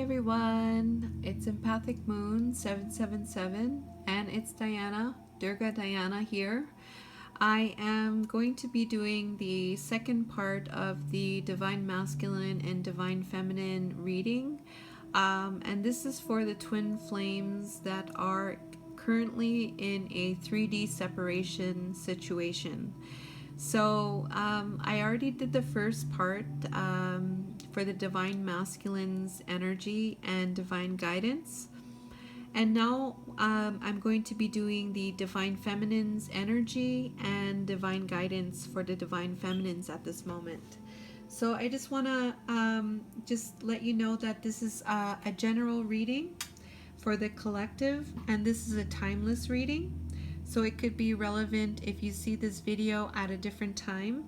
everyone, it's Empathic Moon 777 and it's Diana, Durga Diana here. I am going to be doing the second part of the Divine Masculine and Divine Feminine reading, and this is for the twin flames that are currently in a 3D separation situation. So I already did the first part for the Divine Masculine's energy and divine guidance. And now I'm going to be doing the Divine Feminine's energy and divine guidance for the Divine Feminines at this moment. So I just want to just let you know that this is a general reading for the collective, and this is a timeless reading. So it could be relevant if you see this video at a different time.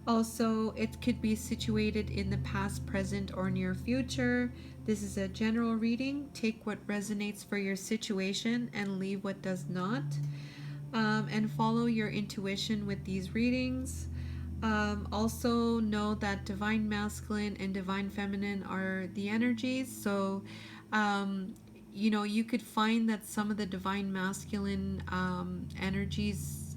Also, it could be situated in the past, present, or near future. This is a general reading. Take what resonates for your situation and leave what does not. And follow your intuition with these readings. Also know that Divine Masculine and Divine Feminine are the energies. So you know, you could find that some of the Divine Masculine energies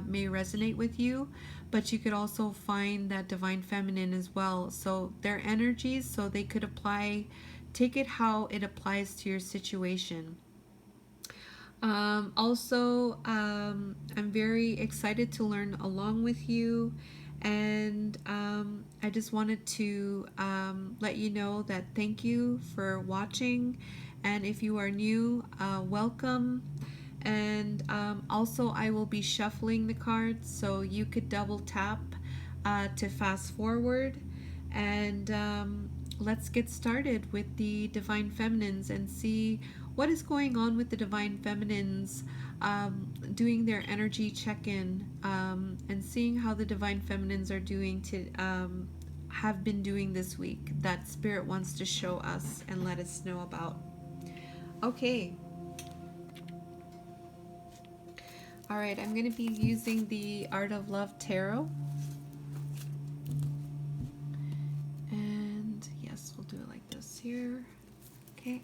may resonate with you, but you could also find that Divine Feminine as well. So they're energies, so they could apply, take it how it applies to your situation. Also, I'm very excited to learn along with you, and I just wanted to let you know that thank you for watching, and if you are new, welcome. And also I will be shuffling the cards, so you could double tap to fast forward, and let's get started with the Divine Feminines and see what is going on with the Divine Feminines, doing their energy check-in, and seeing how the Divine Feminines are doing to have been doing this week that Spirit wants to show us and let us know about. Okay. All right, I'm going to be using the Art of Love Tarot. And yes, we'll do it like this here. Okay.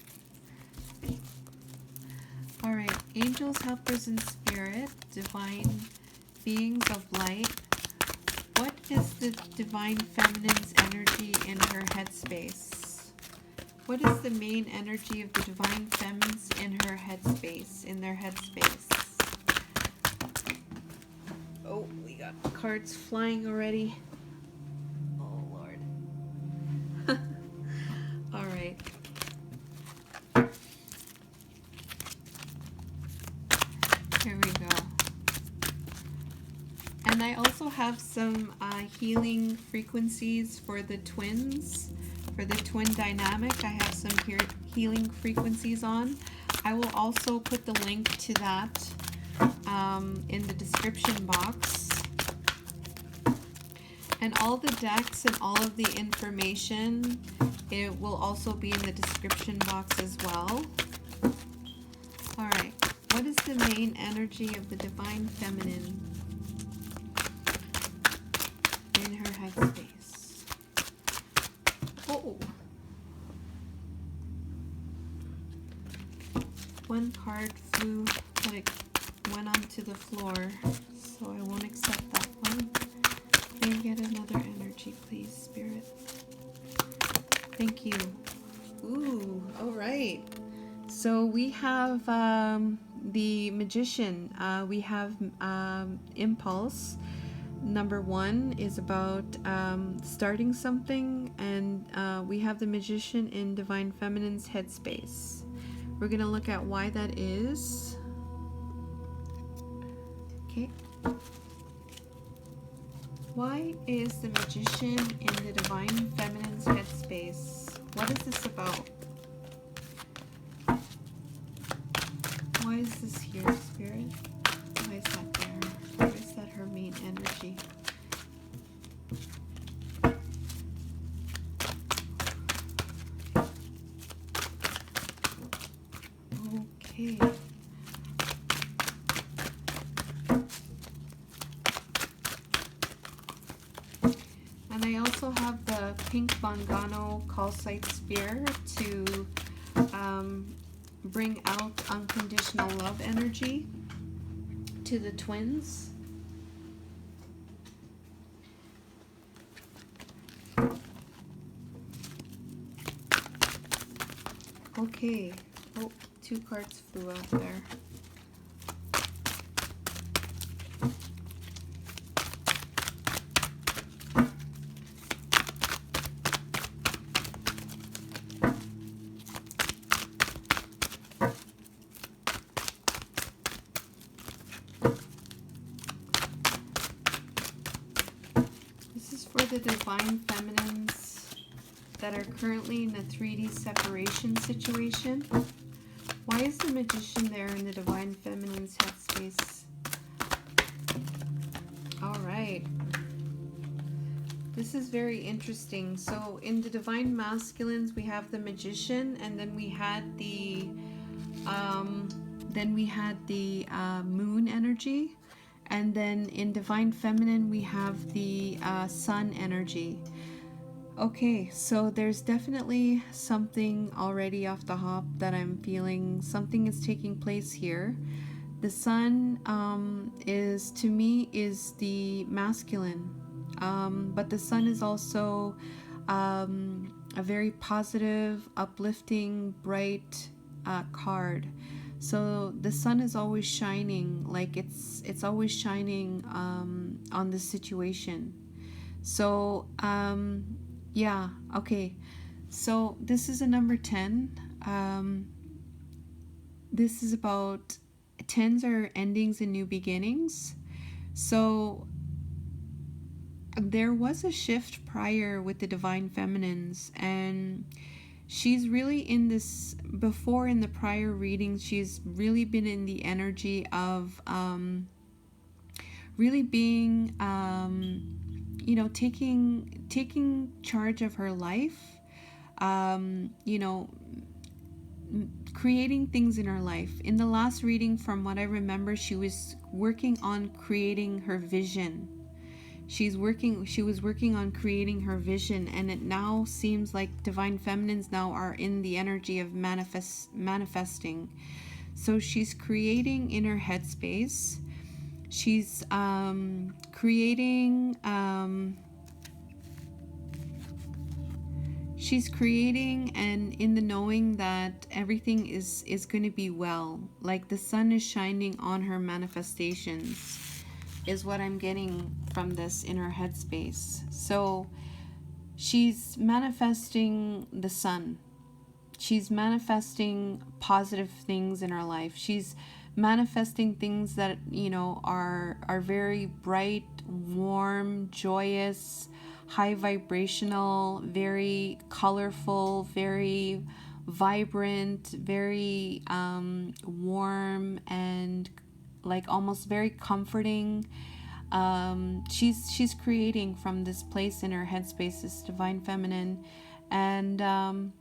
All right, angels, helpers, and spirit, divine beings of light. What is the Divine Feminine's energy in her headspace? What is the main energy of the Divine Femmes in her headspace, in their headspace? Oh, we got cards flying already. Oh, Lord. All right. Here we go. And I also have some healing frequencies for the twins, for the twin dynamic. I have some healing frequencies on. I will also put the link to that in the description box, and all the decks and all of the information, it will also be in the description box as well. All right, what is the main energy of the Divine Feminine in her headspace? Oh, one card flew, but it went onto the floor, so I won't accept that one. Can I get another energy, please, Spirit? Thank you. Ooh, all right. So we have the Magician. We have Impulse. Number 1 is about starting something, and we have the Magician in Divine Feminine's headspace. We're going to look at why that is. Okay. Why is the Magician in the Divine Feminine's headspace? What is this about? Why is this here, Spirit? Why is that there? Why is that her main energy? Okay. And I also have the pink Bongano calcite spear to bring out unconditional love energy to the twins. Okay. Oh, 2 cards flew out there. This is for the divine feminines that are currently in a 3D separation situation. Why is the Magician there in the divine feminine's headspace? All right. This is very interesting. So in the divine masculines, we have the Magician, and then we had the moon energy, and then in divine feminine we have the sun energy. Okay, so there's definitely something already off the hop that I'm feeling. Something is taking place here. The sun is, to me, is the masculine, but the sun is also a very positive, uplifting, bright card. So the sun is always shining, like it's always shining on the situation. So yeah, okay. So this is a number 10. This is about 10s are endings and new beginnings. So there was a shift prior with the divine feminines, and she's really in this, before in the prior readings, she's really been in the energy of really being you know, taking charge of her life, you know, creating things in her life. In the last reading, from what I remember, she was working on creating her vision. She was working on creating her vision, and it now seems like divine feminines now are in the energy of manifesting. So she's creating in her headspace. She's creating and in the knowing that everything is going to be well, like the sun is shining on her manifestations, is what I'm getting from this in her headspace. So she's manifesting the sun. She's manifesting positive things in her life. She's manifesting things that, you know, are very bright, warm, joyous, high vibrational, very colorful, very vibrant, very warm, and like almost very comforting. She's creating from this place in her headspace, this divine feminine, and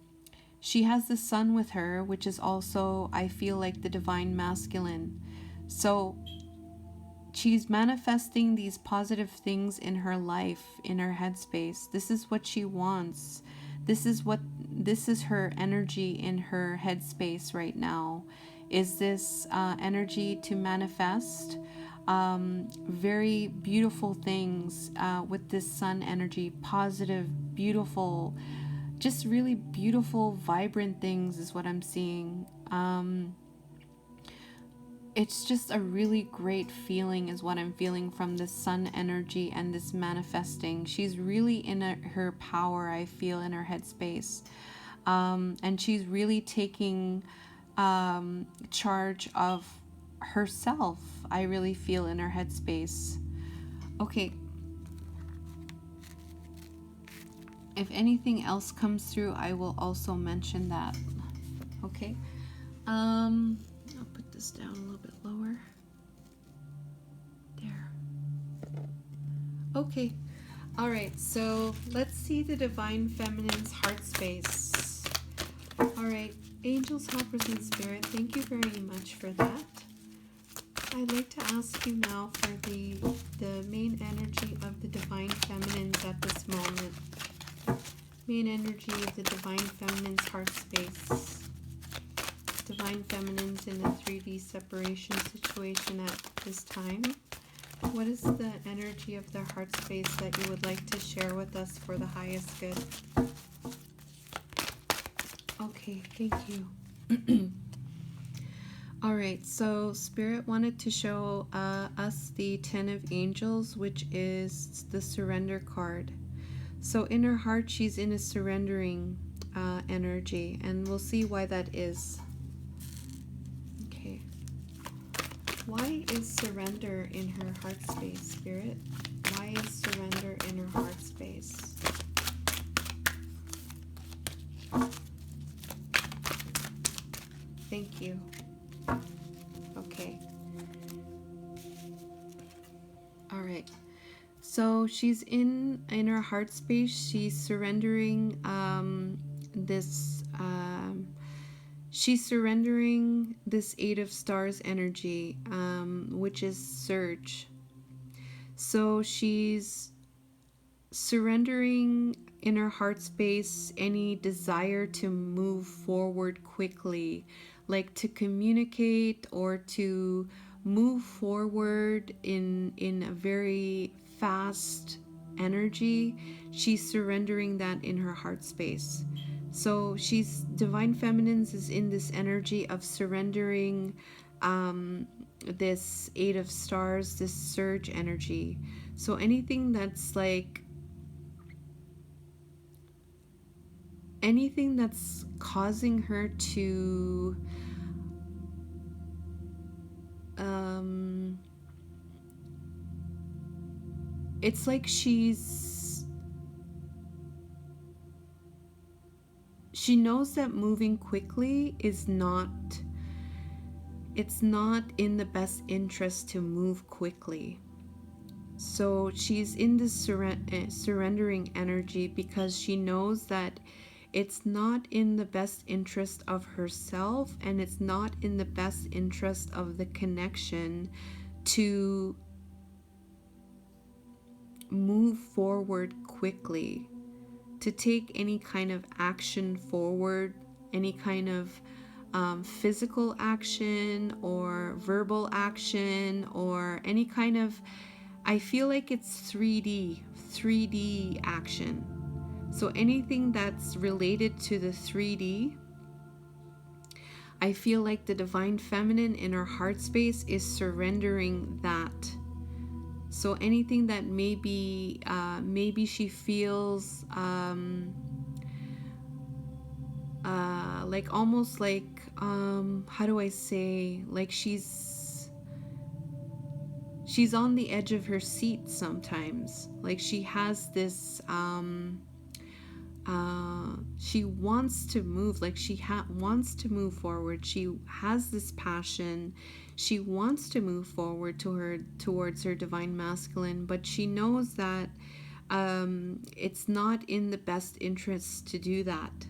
she has the sun with her, which is also, I feel like, the divine masculine. So she's manifesting these positive things in her life, in her headspace. This is what she wants. This is her energy in her headspace right now, is this energy to manifest very beautiful things with this sun energy, positive, beautiful, just really beautiful, vibrant things is what I'm seeing. It's just a really great feeling is what I'm feeling from this sun energy and this manifesting. She's really in her power, I feel, in her headspace. And she's really taking charge of herself, I really feel, in her headspace. Okay. If anything else comes through, I will also mention that. Okay. I'll put this down a little bit lower. There. Okay. All right. So let's see the divine feminine's heart space. All right. Angels, helpers, and spirit, thank you very much for that. I'd like to ask you now for the main energy of the divine feminines at this moment. Main energy of the Divine Feminine's heart space. Divine Feminine's in the 3D separation situation at this time. What is the energy of their heart space that you would like to share with us for the highest good? Okay, thank you. All right, so Spirit wanted to show us the 10 of Angels, which is the surrender card. So in her heart, she's in a surrendering energy, and we'll see why that is. Okay. Why is surrender in her heart space, Spirit? Why is surrender in her heart space? Thank you. Okay. All right. So she's in her heart space. She's surrendering she's surrendering this 8 of Stars energy, which is surge. So she's surrendering in her heart space any desire to move forward quickly, like to communicate or to move forward in a very fast energy. She's surrendering that in her heart space. So she's Divine Feminines is in this energy of surrendering this 8 of Stars, this surge energy. So anything that's like anything that's causing her to it's like she knows that moving quickly is not in the best interest to move quickly. So she's in this surrendering energy because she knows that it's not in the best interest of herself, and it's not in the best interest of the connection to move forward quickly, to take any kind of action forward, any kind of physical action or verbal action or any kind of, I feel like it's 3D action. So anything that's related to the 3D, I feel like the Divine Feminine in her heart space is surrendering that. So anything that maybe she feels like almost like how do I say, like she's on the edge of her seat sometimes. Like she has this she wants to move, like she wants to move forward. She has this passion. She wants to move forward towards her Divine Masculine, but she knows that it's not in the best interest to do that.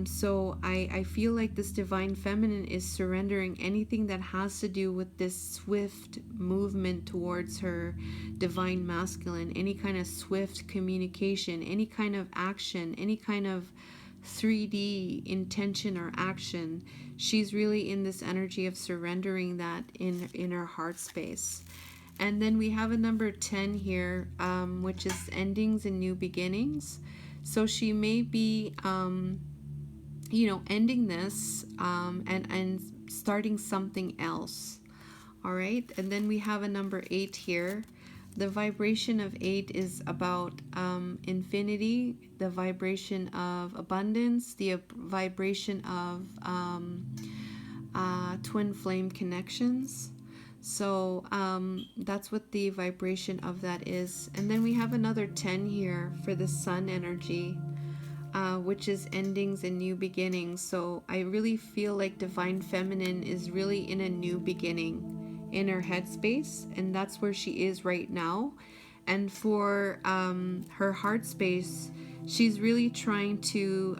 So I feel like this Divine Feminine is surrendering anything that has to do with this swift movement towards her Divine Masculine, any kind of swift communication, any kind of action, any kind of 3D intention or action. She's really in this energy of surrendering that in her heart space. And then we have a number 10 here, which is endings and new beginnings. So she may be ending this and starting something else. All right. And then we have a number 8 here. The vibration of 8 is about infinity, the vibration of abundance, the vibration of twin flame connections. So that's what the vibration of that is. And then we have another 10 here for the sun energy, which is endings and new beginnings. So I really feel like Divine Feminine is really in a new beginning in her headspace, and that's where she is right now. And for her heart space, she's really trying to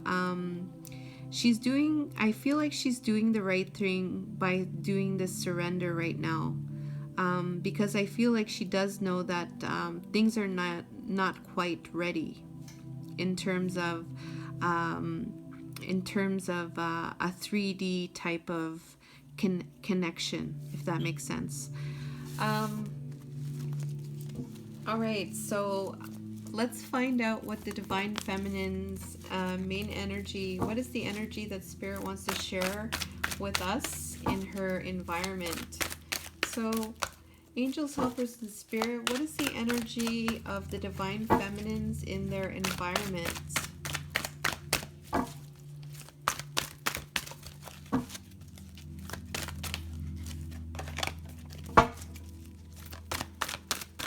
I feel like she's doing the right thing by doing this surrender right now, because I feel like she does know that things are not quite ready in terms of a 3D type of connection, if that makes sense. All right, so let's find out what the Divine Feminine's main energy, what is the energy that Spirit wants to share with us in her environment. So, angels, helpers, and Spirit, what is the energy of the Divine Feminines in their environment?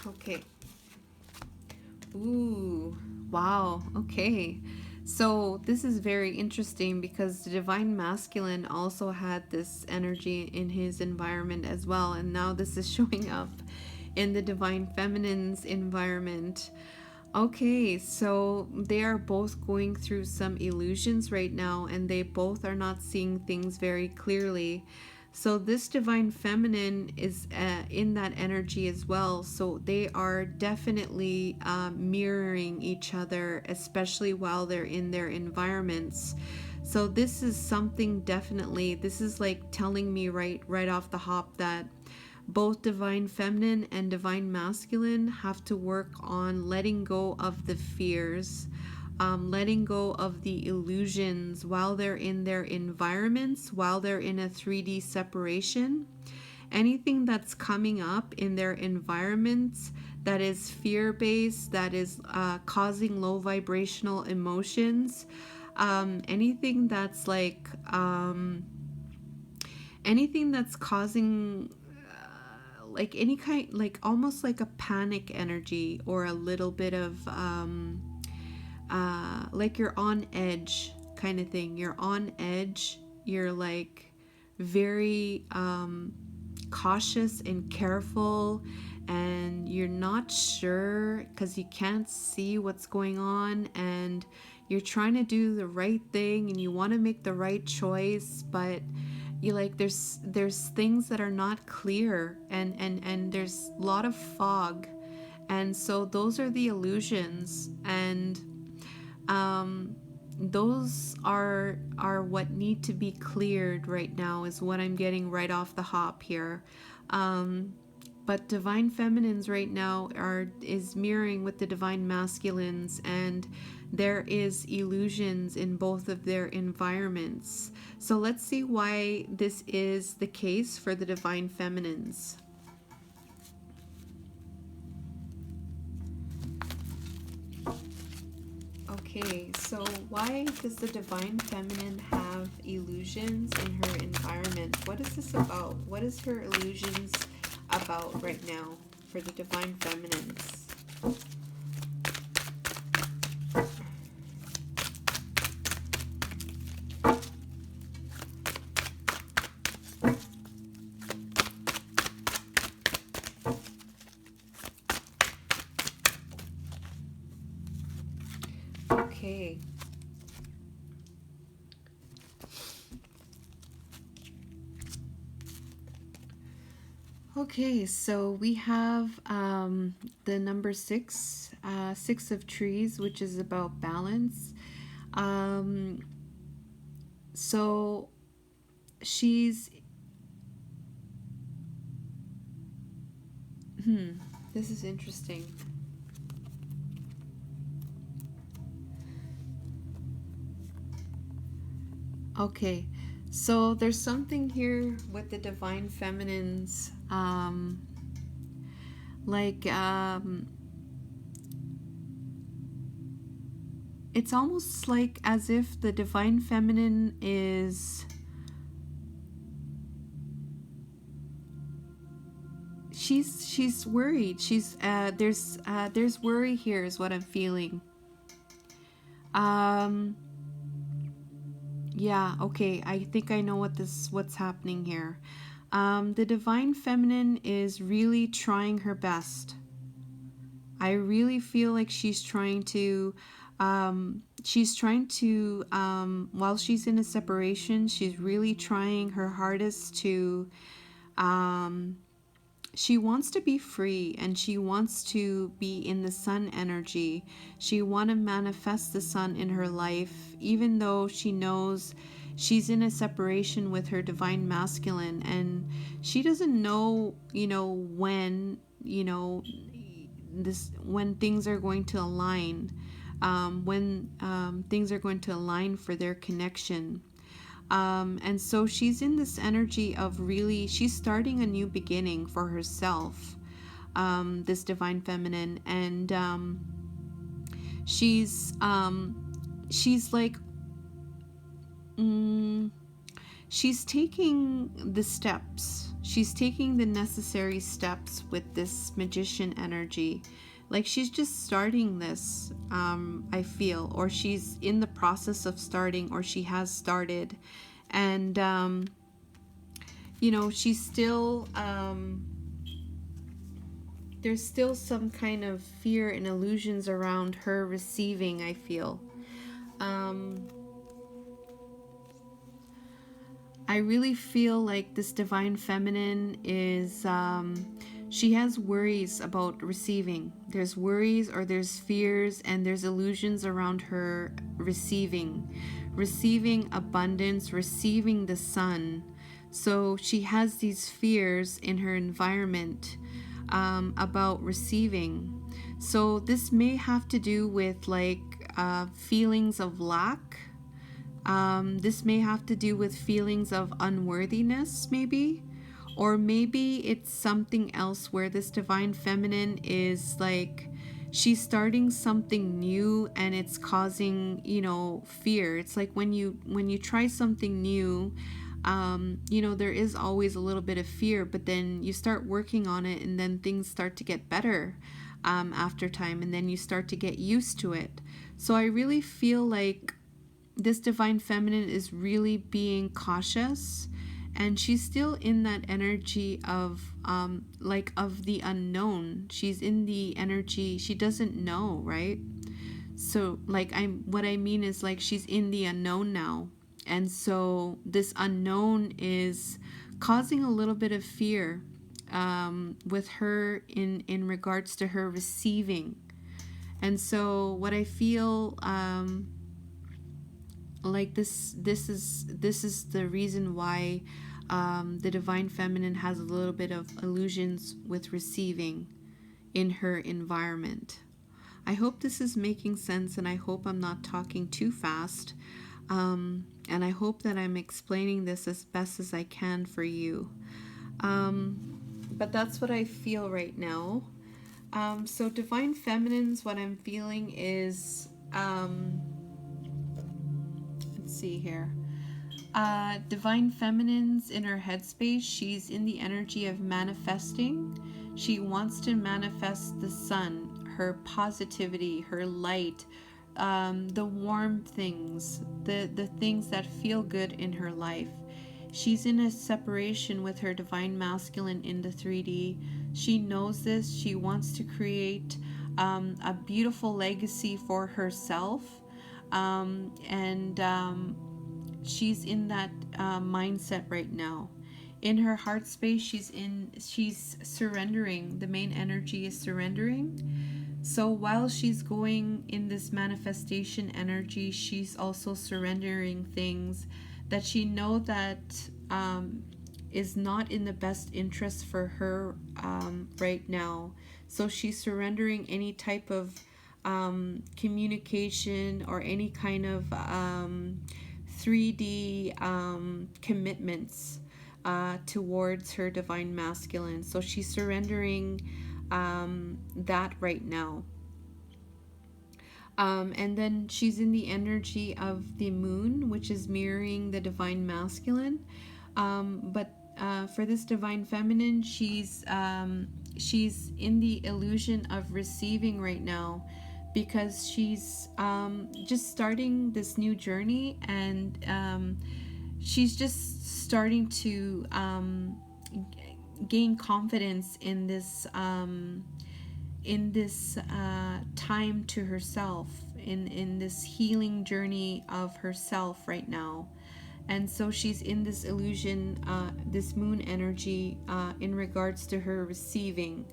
Okay. Ooh, wow. Okay. So this is very interesting because the Divine Masculine also had this energy in his environment as well. And now this is showing up in the Divine Feminine's environment. Okay, so they are both going through some illusions right now, and they both are not seeing things very clearly. So this Divine Feminine is in that energy as well. So they are definitely mirroring each other, especially while they're in their environments. So this is something definitely, this is like telling me right off the hop that both Divine Feminine and Divine Masculine have to work on letting go of the fears, letting go of the illusions while they're in their environments, while they're in a 3D separation. Anything that's coming up in their environments that is fear-based, that is causing low vibrational emotions, anything that's like anything that's causing like any kind, like almost like a panic energy, or a little bit of like you're on edge kind of thing. You're on edge. You're like very cautious and careful, and you're not sure because you can't see what's going on, and you're trying to do the right thing and you want to make the right choice, but you like there's things that are not clear, and there's a lot of fog, and so those are the illusions, and those are what need to be cleared right now, is what I'm getting right off the hop here. But Divine Feminines right now is mirroring with the Divine Masculines, and there is illusions in both of their environments. So let's see why this is the case for the Divine Feminines. Okay, so why does the Divine Feminine have illusions in her environment? What is this about? What is her illusions about right now for the Divine Feminines? Okay. Okay, so we have the number 6, 6 of trees, which is about balance. So she's this is interesting. Okay, so there's something here with the Divine Feminines, like it's almost like as if the Divine Feminine is she's worried. She's there's worry here is what I'm feeling. Yeah, okay, I think I know what's happening here. The Divine Feminine is really trying her best. I really feel like she's trying to while she's in a separation, she's really trying her hardest to she wants to be free, and she wants to be in the sun energy. She want to manifest the sun in her life, even though she knows she's in a separation with her divine masculine, and she doesn't know, when, when things are going to align, when things are going to align for their connection. And so she's in this energy of really, she's starting a new beginning for herself, this divine feminine. And she's like, she's taking the steps. She's taking the necessary steps with this magician energy. Like she's just starting this, I feel, or she's in the process of starting, or she has started. And, she's still, there's still some kind of fear and illusions around her receiving, I feel. I really feel like this divine feminine is, she has worries about receiving. There's worries, or there's fears, and there's illusions around her receiving abundance, receiving the sun. So she has these fears in her environment, about receiving. So this may have to do with like feelings of lack. This may have to do with feelings of unworthiness, maybe. Or maybe it's something else where this divine feminine is like, she's starting something new and it's causing, fear. It's like when you try something new, there is always a little bit of fear, but then you start working on it, and then things start to get better after time, and then you start to get used to it. So I really feel like this divine feminine is really being cautious, and she's still in that energy of of the unknown. She's in the energy, she doesn't know, right? So what I mean is, like, she's in the unknown now, and so this unknown is causing a little bit of fear with her in regards to her receiving. And so what I feel, like this is the reason why the divine feminine has a little bit of illusions with receiving in her environment. I hope this is making sense, and I hope I'm not talking too fast, and I hope that I'm explaining this as best as I can for you. But that's what I feel right now. So divine feminines, what I'm feeling is, let's see here. Divine feminines in her headspace, she's in the energy of manifesting. She wants to manifest the sun, her positivity, her light, the warm things, the things that feel good in her life. She's in a separation with her divine masculine in the 3D. She knows this. She wants to create a beautiful legacy for herself, and she's in that mindset right now. In her heart space, she's surrendering. The main energy is surrendering. So while she's going in this manifestation energy, she's also surrendering things that she know that is not in the best interest for her right now. So she's surrendering any type of communication or any kind of 3D commitments towards her divine masculine. So she's surrendering that right now. And then she's in the energy of the moon, which is mirroring the divine masculine. But for this divine feminine, she's in the illusion of receiving right now, because she's just starting this new journey, and she's just starting to gain confidence in this time to herself, in this healing journey of herself right now. And so she's in this illusion, this moon energy, in regards to her receiving.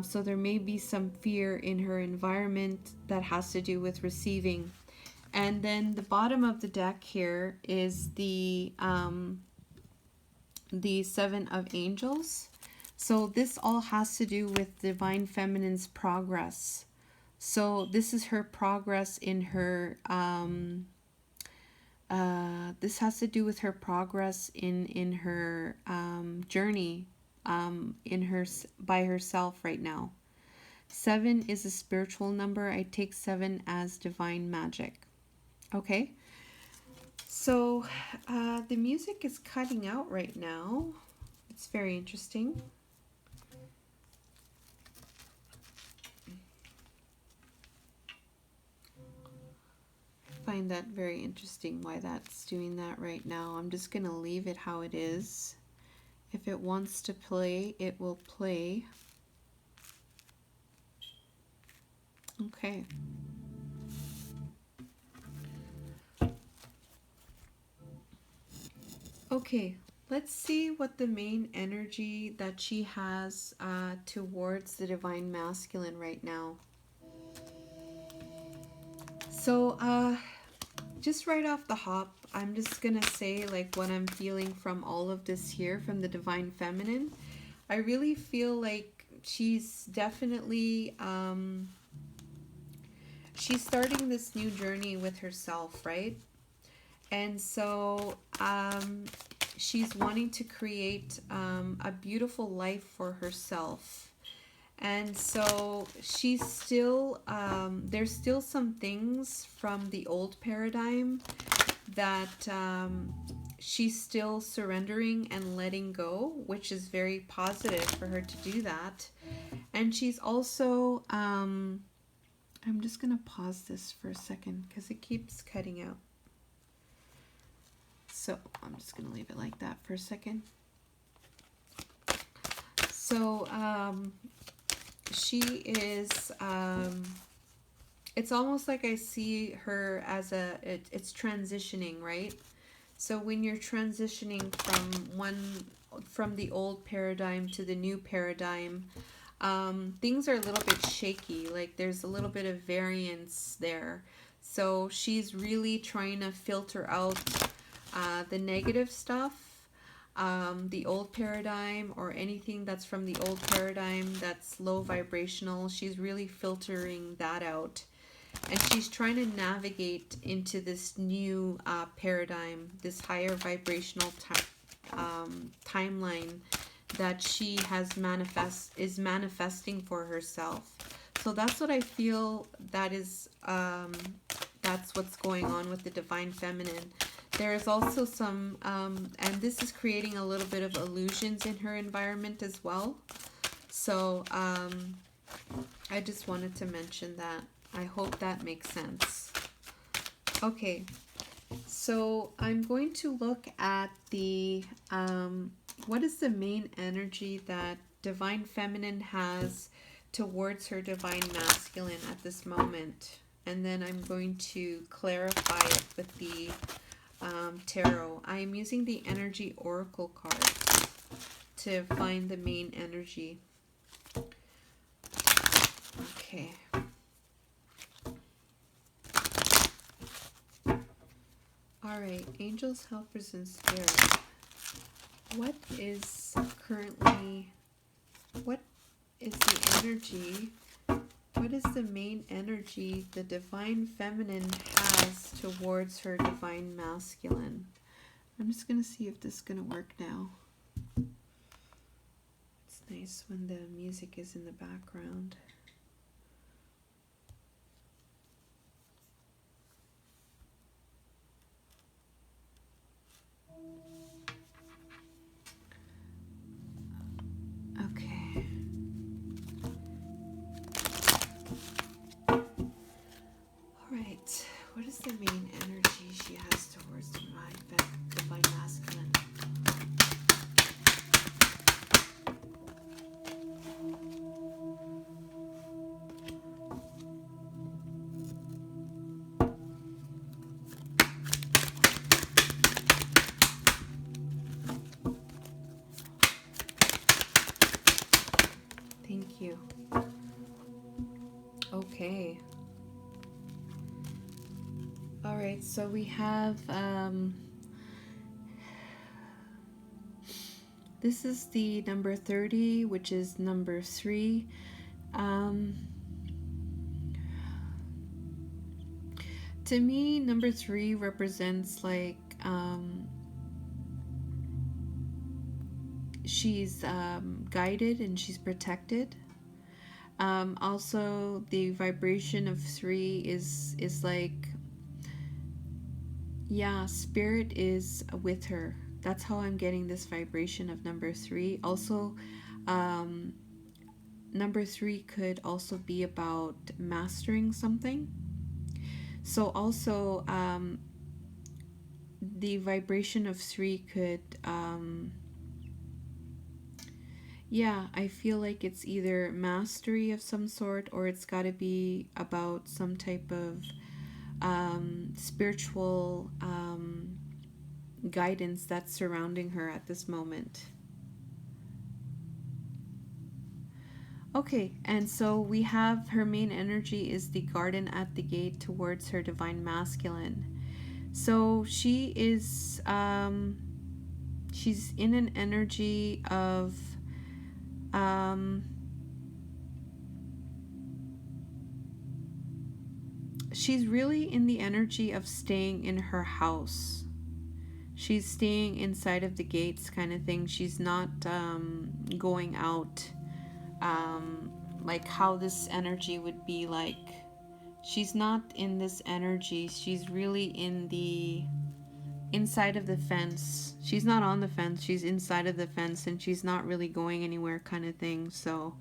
So there may be some fear in her environment that has to do with receiving. And then the bottom of the deck here is the Seven of Angels. So this all has to do with Divine Feminine's progress. So this is her progress in her this has to do with her progress in her journey in her by herself right now. 7 is a spiritual number. I take 7 as divine magic. Okay, so the music is cutting out right now. It's very interesting. Find that very interesting why that's doing that right now. I'm just gonna leave it how it is. If it wants to play, it will play. Okay. Okay, let's see what the main energy that she has towards the Divine Masculine right now. So, just right off the hop, I'm just gonna say like what I'm feeling from all of this here, from the Divine Feminine. I really feel like she's definitely she's starting this new journey with herself, right? And so she's wanting to create a beautiful life for herself. And so she's still, there's still some things from the old paradigm that she's still surrendering and letting go, which is very positive for her to do that. And she's also, I'm just going to pause this for a second because it keeps cutting out. So I'm just going to leave it like that for a second. So she is, it's almost like I see her as it's transitioning, right? So when you're transitioning from the old paradigm to the new paradigm, things are a little bit shaky, like there's a little bit of variance there. So she's really trying to filter out the negative stuff, the old paradigm, or anything that's from the old paradigm that's low vibrational. She's really filtering that out, and she's trying to navigate into this new paradigm, this higher vibrational timeline that she has manifesting for herself. So that's what I feel that is, that's what's going on with the Divine Feminine. There is also some, and this is creating a little bit of illusions in her environment as well. So I just wanted to mention that. I hope that makes sense. Okay, so I'm going to look at the, what is the main energy that Divine Feminine has towards her Divine Masculine at this moment. And then I'm going to clarify it with the tarot. I am using the energy oracle cards to find the main energy. Okay. All right, angels, helpers, and spirits. What is currently, what is the energy, what is the main energy the Divine Feminine has towards her Divine Masculine? I'm just going to see if this is going to work now. It's nice when the music is in the background. Okay. All right. What is the main energy she has towards Divine Masculine? so we have this is the number 30, which is number 3. To me, number 3 represents like she's guided and she's protected. Also, the vibration of 3 is like, yeah, spirit is with her. That's how I'm getting this vibration of number 3. Also, number 3 could also be about mastering something. So also, the vibration of 3 could, yeah, I feel like it's either mastery of some sort, or it's got to be about some type of spiritual guidance that's surrounding her at this moment. Okay, and so we have her main energy is the garden at the gate towards her divine masculine. So she is, she's in an energy of, she's really in the energy of staying in her house. She's staying inside of the gates kind of thing. She's not going out like how this energy would be like. She's not in this energy. She's really in the inside of the fence. She's not on the fence. She's inside of the fence, and she's not really going anywhere kind of thing. So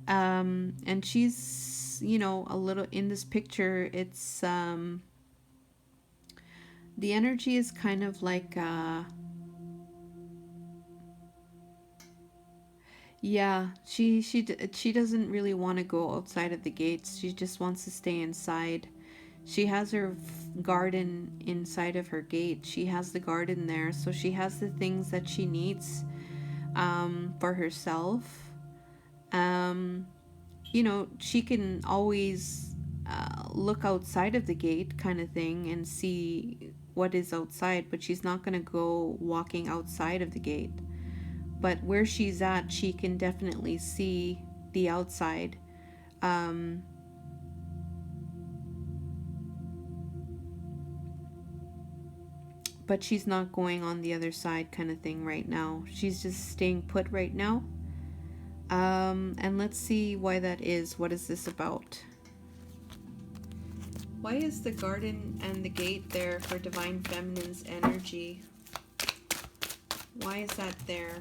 and she's, you know, a little in this picture, it's the energy is kind of like yeah, she doesn't really want to go outside of the gates. She just wants to stay inside. She has her garden inside of her gate. She has the garden there, so she has the things that she needs for herself. You know, she can always look outside of the gate kind of thing and see what is outside, but she's not going to go walking outside of the gate. But where she's at, she can definitely see the outside. But she's not going on the other side kind of thing right now. She's just staying put right now. And let's see why that is. What is this about? Why is the garden and the gate there for Divine Feminine's energy? Why is that there?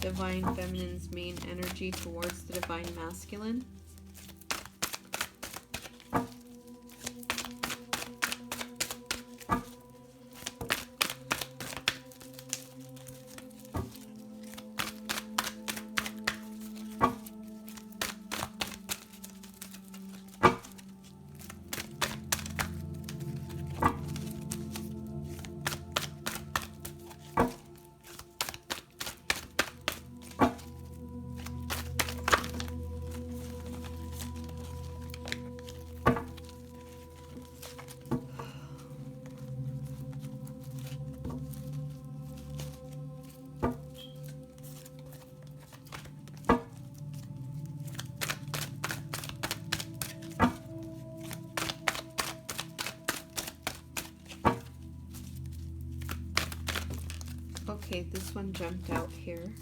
Divine Feminine's main energy towards the Divine Masculine. Okay, this one jumped out here.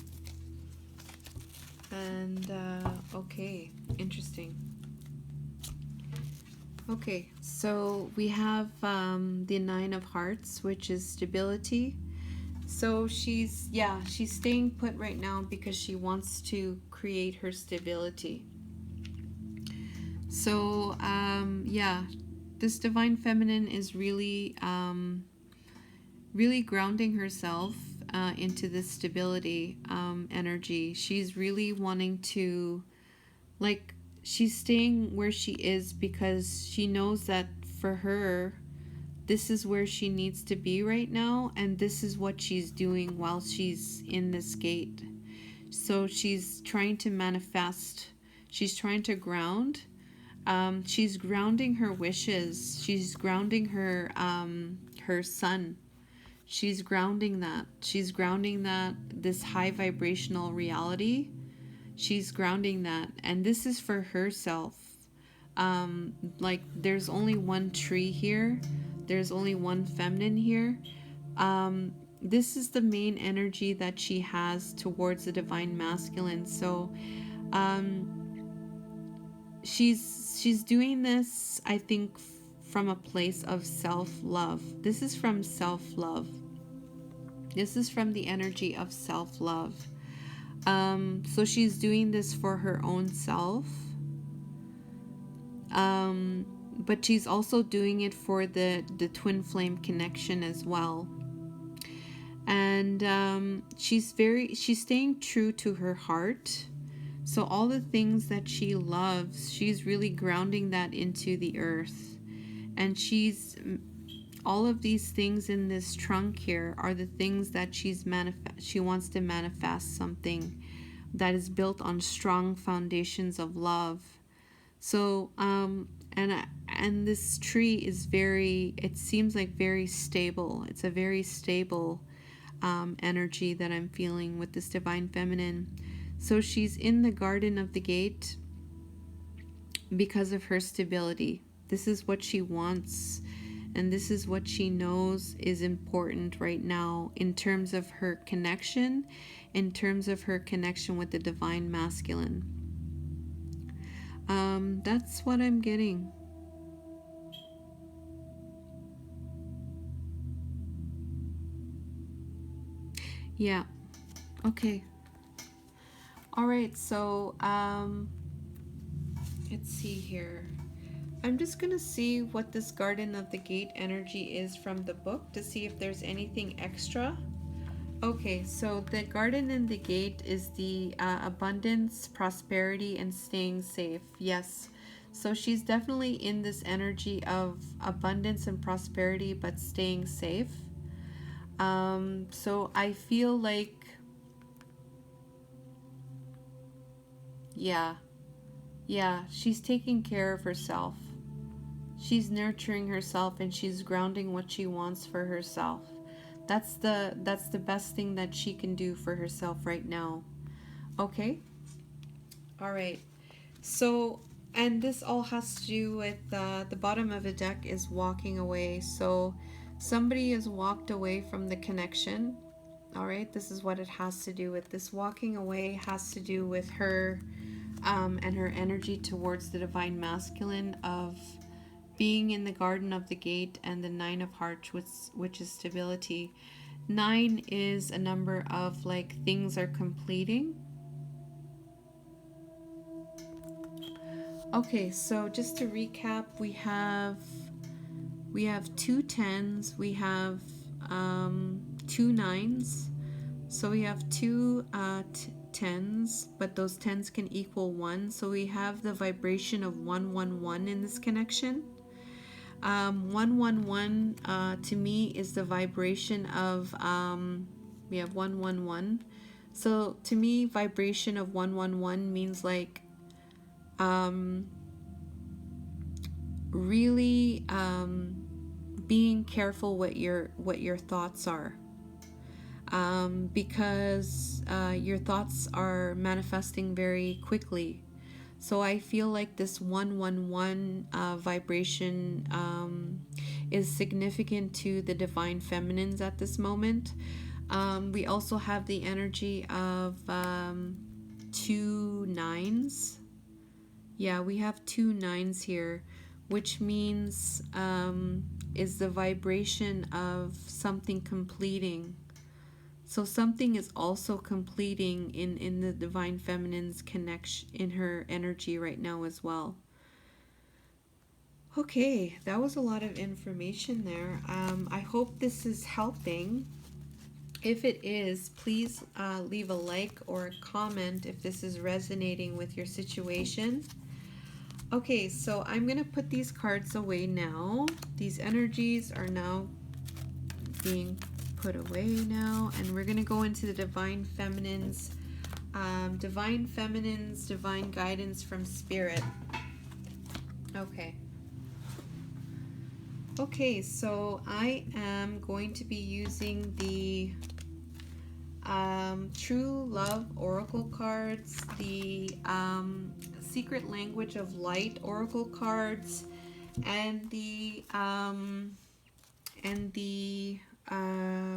And, okay, interesting. Okay, so we have the 9 of Hearts, which is stability. So she's staying put right now because she wants to create her stability. So, this Divine Feminine is really, really grounding herself into this stability energy. She's really wanting to, like, she's staying where she is because she knows that for her, this is where she needs to be right now, and this is what she's doing while she's in this gate. So she's trying to manifest, she's trying to ground, She's grounding her wishes. She's grounding her sun. She's grounding that. She's grounding that, this high vibrational reality. She's grounding that. And this is for herself. Like there's only one tree here. There's only one feminine here. This is the main energy that she has towards the divine masculine. So she's doing this, I think, from a place of self-love. This is from self-love. This is from the energy of self-love. So she's doing this for her own self. But she's also doing it for the twin flame connection as well. And she's staying true to her heart. So all the things that she loves, she's really grounding that into the earth. And all of these things in this trunk here are the things that she wants to manifest, something that is built on strong foundations of love. So and this tree is it seems like very stable. It's a very stable energy that I'm feeling with this divine feminine. So she's in the garden of the gate because of her stability. This is what she wants, and this is what she knows is important right now in terms of her connection, with the divine masculine. That's what I'm getting. Yeah. Okay. All right. So, let's see here. I'm just going to see what this Garden of the Gate energy is from the book to see if there's anything extra. Okay, so the Garden in the Gate is the abundance, prosperity, and staying safe. Yes. So she's definitely in this energy of abundance and prosperity, but staying safe. So I feel like, yeah, she's taking care of herself. She's nurturing herself, and she's grounding what she wants for herself. That's the best thing that she can do for herself right now. Okay? All right. So, and this all has to do with the bottom of the deck is walking away. So somebody has walked away from the connection. All right, this is what it has to do with. This walking away has to do with her and her energy towards the divine masculine of being in the Garden of the Gate, and the 9 of Hearts, which is stability. 9 is a number of like things are completing. Okay, so just to recap, we have 2 10s, we have 2 9s, so we have 2 10s, but those 10s can equal 1, so we have the vibration of 111 in this connection. 111 to me is the vibration of we have 111. So to me, vibration of 111 means like really being careful what your thoughts are, because your thoughts are manifesting very quickly. So I feel like this 111 vibration is significant to the divine feminines at this moment. We also have the energy of 2 9s. Yeah, we have 2 9s here, which means is the vibration of something completing. So something is also completing in the divine feminine's connection, in her energy right now as well. Okay, that was a lot of information there. I hope this is helping. If it is, please leave a like or a comment if this is resonating with your situation. Okay, so I'm going to put these cards away now. These energies are now being put away now, and we're going to go into the divine feminines, divine guidance from spirit. Okay. Okay, so I am going to be using the True Love Oracle cards, the Secret Language of Light Oracle cards, and the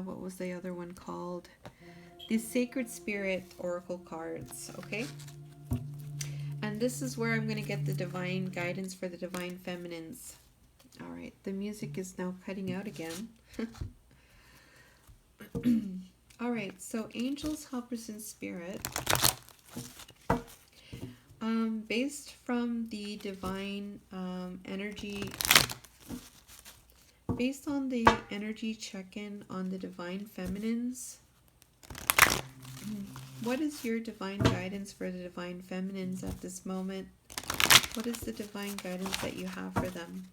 what was the other one called? The Sacred Spirit Oracle cards. Okay, and this is where I'm going to get the divine guidance for the divine feminines. All right, the music is now cutting out again. All right, so angels, helpers, and spirit. Based from the divine energy, based on the energy check-in on the divine feminines, what is your divine guidance for the divine feminines at this moment? What is the divine guidance that you have for them?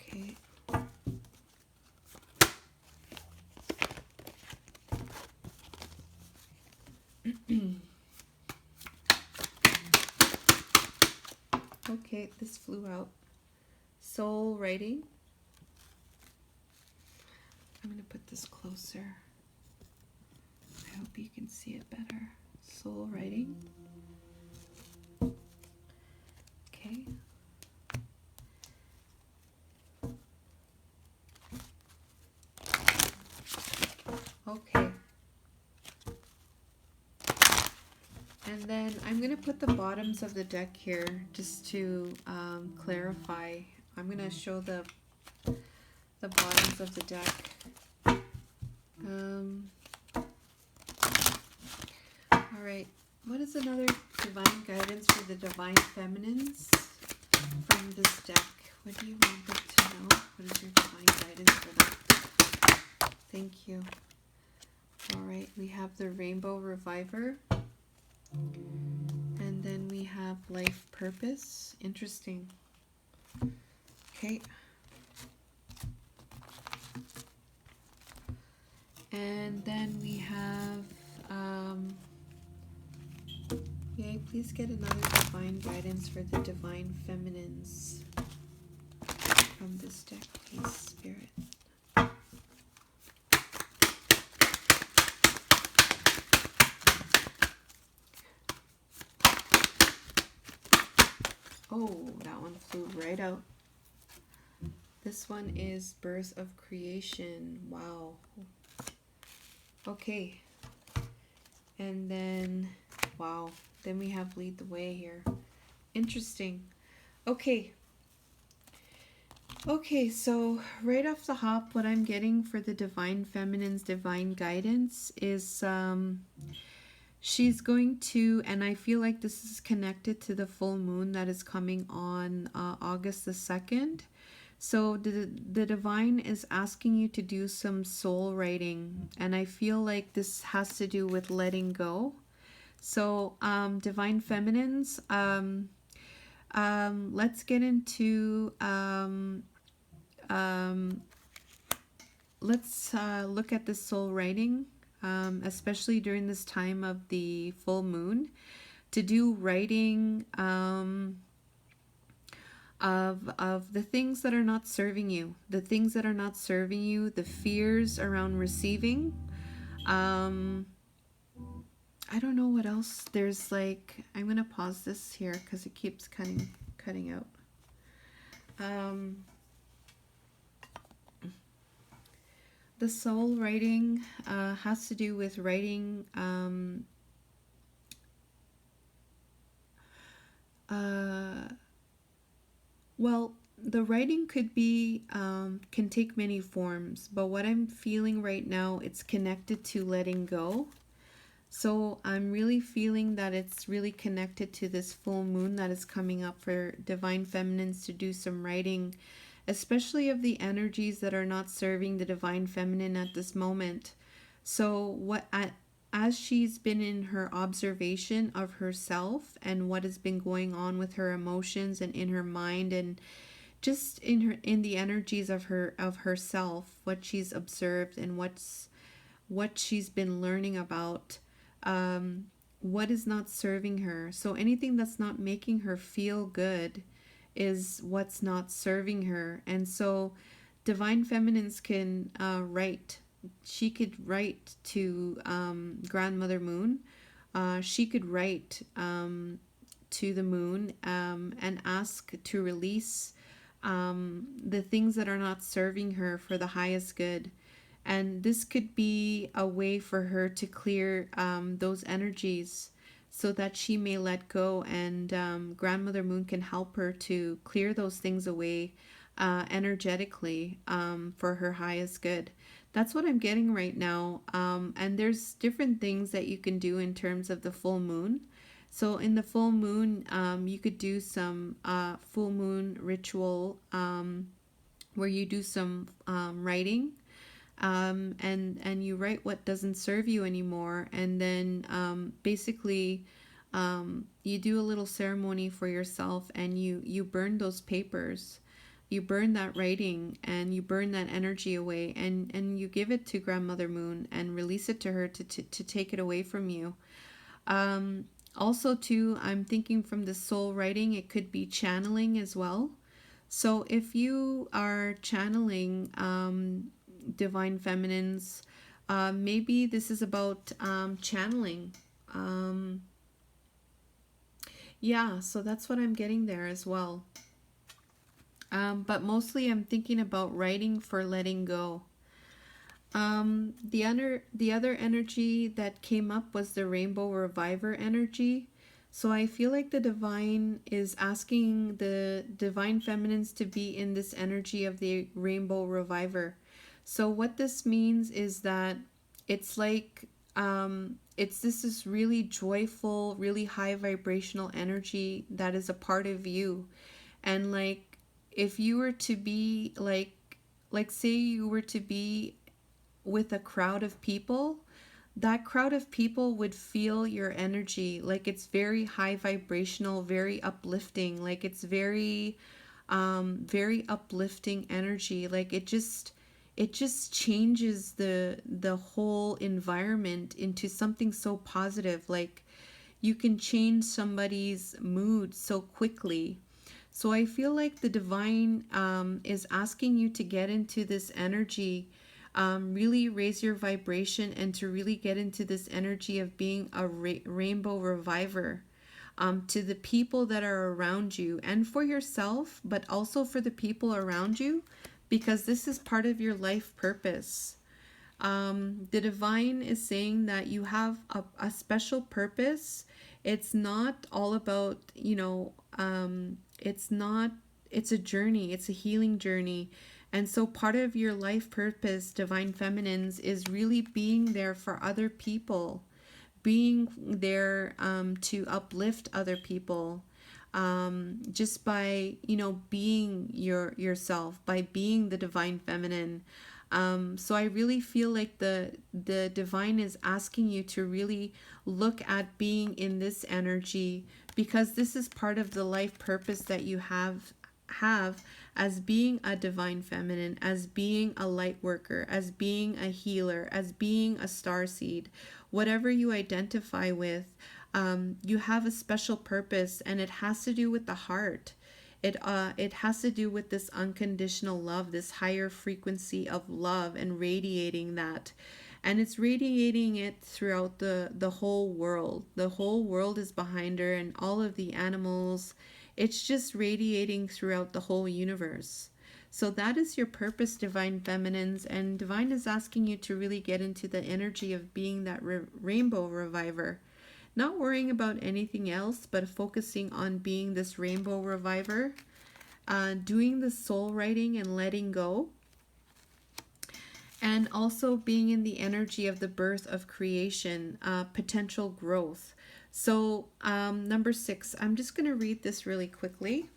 Okay. Okay, this flew out. Soul writing. I'm going to put this closer. I hope you can see it better. Soul writing. Okay. Okay. And then I'm going to put the bottoms of the deck here just to clarify. I'm going to show the bottoms of the deck. All right. What is another divine guidance for the divine feminines from this deck? What do you want them to know? What is your divine guidance for them? Thank you. All right. We have the Rainbow Reviver. And then we have life purpose. Interesting. Okay. And then we have, yay, please get another divine guidance for the divine feminines from this deck, please, Spirit. Oh, that one flew right out. This one is Birth of Creation. Wow. Okay. And then, wow. Then we have Lead the Way here. Interesting. Okay. Okay, so right off the hop, what I'm getting for the divine feminine's divine guidance is she's going to, and I feel like this is connected to the full moon that is coming on August the 2nd. So the divine is asking you to do some soul writing, and I feel like this has to do with letting go. So divine feminines, let's get into let's look at the soul writing, especially during this time of the full moon, to do writing of the things that are not serving you, the things that are not serving you, the fears around receiving. I don't know what else. There's like, I'm gonna pause this here because it keeps cutting out. The soul writing has to do with writing well, the writing could be can take many forms, but what I'm feeling right now, it's connected to letting go. So I'm really feeling that it's really connected to this full moon that is coming up for divine feminines to do some writing, especially of the energies that are not serving the divine feminine at this moment. So as she's been in her observation of herself and what has been going on with her emotions and in her mind, and just in the energies of herself, what she's observed and what she's been learning about, what is not serving her. So anything that's not making her feel good is what's not serving her. And so divine feminines can write. She could write to Grandmother Moon. She could write to the moon and ask to release the things that are not serving her for the highest good. And this could be a way for her to clear those energies so that she may let go, and Grandmother Moon can help her to clear those things away energetically for her highest good. That's what I'm getting right now. And there's different things that you can do in terms of the full moon. So in the full moon, you could do some full moon ritual where you do some writing, and you write what doesn't serve you anymore, and then basically you do a little ceremony for yourself, and you burn those papers, you burn that writing, and you burn that energy away, and you give it to Grandmother Moon and release it to her to take it away from you. Also too, I'm thinking from the soul writing, it could be channeling as well. So if you are channeling divine feminines, maybe this is about channeling. Yeah, so that's what I'm getting there as well. But mostly I'm thinking about writing for letting go. The other energy that came up was the Rainbow Reviver energy. So I feel like the divine is asking the divine feminines to be in this energy of the Rainbow Reviver. So what this means is that it's like this is really joyful, really high vibrational energy that is a part of you. And like if you were to be like say you were to be with a crowd of people, that crowd of people would feel your energy. Like it's very high vibrational, very uplifting. Like it's very very uplifting energy. Like it just changes the whole environment into something so positive. Like you can change somebody's mood so quickly. So I feel like the divine is asking you to get into this energy, really raise your vibration, and to really get into this energy of being a rainbow reviver, to the people that are around you and for yourself, but also for the people around you, because this is part of your life purpose. The divine is saying that you have a special purpose. It's not all about, it's a journey, it's a healing journey. And so part of your life purpose, divine feminines, is really being there for other people, being there to uplift other people, just by being yourself, by being the divine feminine. So I really feel like the divine is asking you to really look at being in this energy, because this is part of the life purpose that you have as being a divine feminine, as being a light worker, as being a healer, as being a starseed. Whatever you identify with, you have a special purpose, and it has to do with the heart. It has to do with this unconditional love, this higher frequency of love, and radiating that. And it's radiating it throughout the whole world. The whole world is behind her, and all of the animals. It's just radiating throughout the whole universe. So that is your purpose, divine feminines, and divine is asking you to really get into the energy of being that rainbow reviver. Not worrying about anything else, but focusing on being this rainbow reviver, doing the soul writing and letting go, and also being in the energy of the birth of creation, potential growth. So number 6, I'm just going to read this really quickly.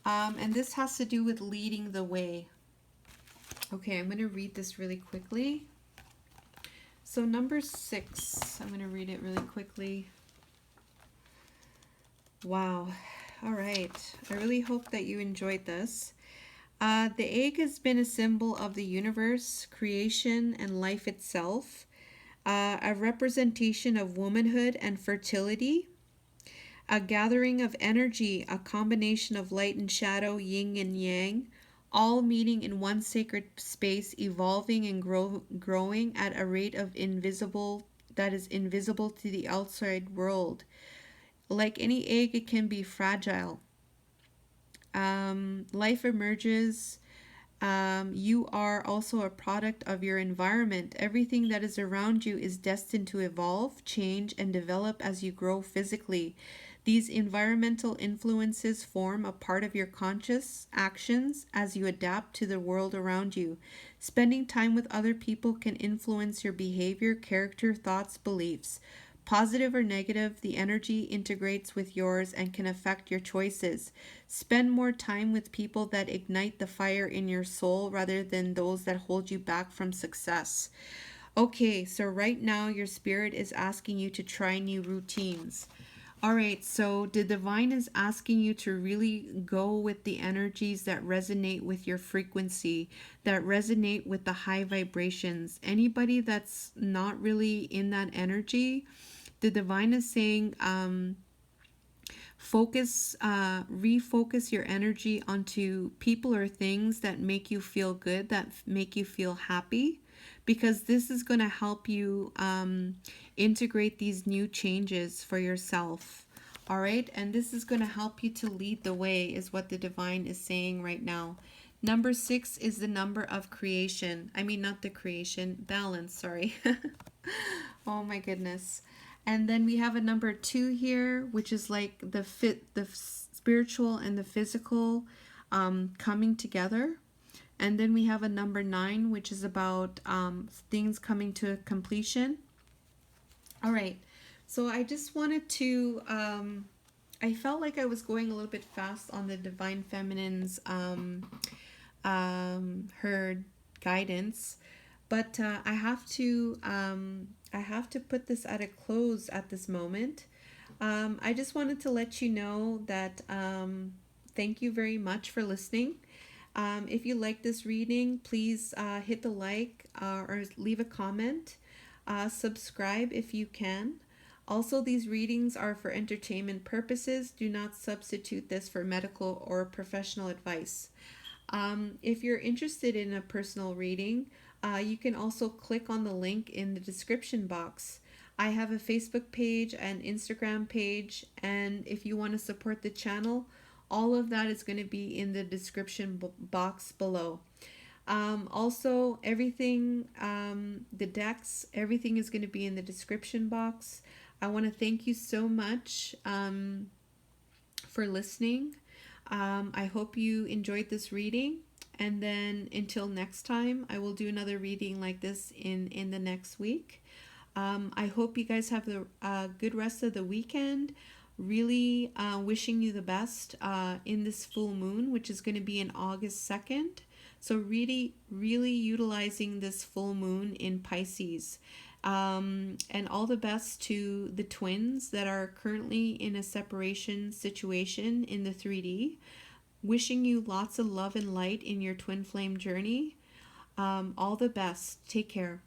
And this has to do with leading the way. Okay, I'm going to read this really quickly. So number 6, I'm going to read it really quickly. Wow. All right. I really hope that you enjoyed this. The egg has been a symbol of the universe, creation, and life itself, a representation of womanhood and fertility, a gathering of energy, a combination of light and shadow, yin and yang, all meeting in one sacred space, evolving and growing at a rate of invisible that is invisible to the outside world. Like any egg, it can be fragile. Life emerges. You are also a product of your environment. Everything that is around you is destined to evolve, change, and develop as you grow physically. These environmental influences form a part of your conscious actions as you adapt to the world around you. Spending time with other people can influence your behavior, character, thoughts, beliefs. Positive or negative, the energy integrates with yours and can affect your choices. Spend more time with people that ignite the fire in your soul rather than those that hold you back from success. Okay, so right now your spirit is asking you to try new routines. All right, so the divine is asking you to really go with the energies that resonate with your frequency, that resonate with the high vibrations. Anybody that's not really in that energy, the divine is saying, refocus your energy onto people or things that make you feel good, that make you feel happy, because this is going to help you integrate these new changes for yourself. All right, and this is going to help you to lead the way, is what the divine is saying right now. Number 6 is the number of creation. I mean, not the creation, balance, sorry. Oh my goodness. And then we have a number 2 here, which is like the spiritual and the physical coming together. And then we have a number 9, which is about things coming to completion. All right. So I just wanted to, I felt like I was going a little bit fast on the Divine Feminine's, her guidance, but I have to put this at a close at this moment. I just wanted to let you know that thank you very much for listening. If you like this reading, please hit the like or leave a comment. Subscribe if you can. Also, these readings are for entertainment purposes. Do not substitute this for medical or professional advice. If you're interested in a personal reading, you can also click on the link in the description box. I have a Facebook page and Instagram page, and if you want to support the channel, all of that is going to be in the description box below. Also, everything, the decks, everything is going to be in the description box. I want to thank you so much for listening. I hope you enjoyed this reading. And then until next time, I will do another reading like this in the next week. I hope you guys have a good rest of the weekend. Really wishing you the best in this full moon, which is going to be in August 2nd. So really utilizing this full moon in Pisces. And all the best to the twins that are currently in a separation situation in the 3D. Wishing you lots of love and light in your twin flame journey. All the best. Take care.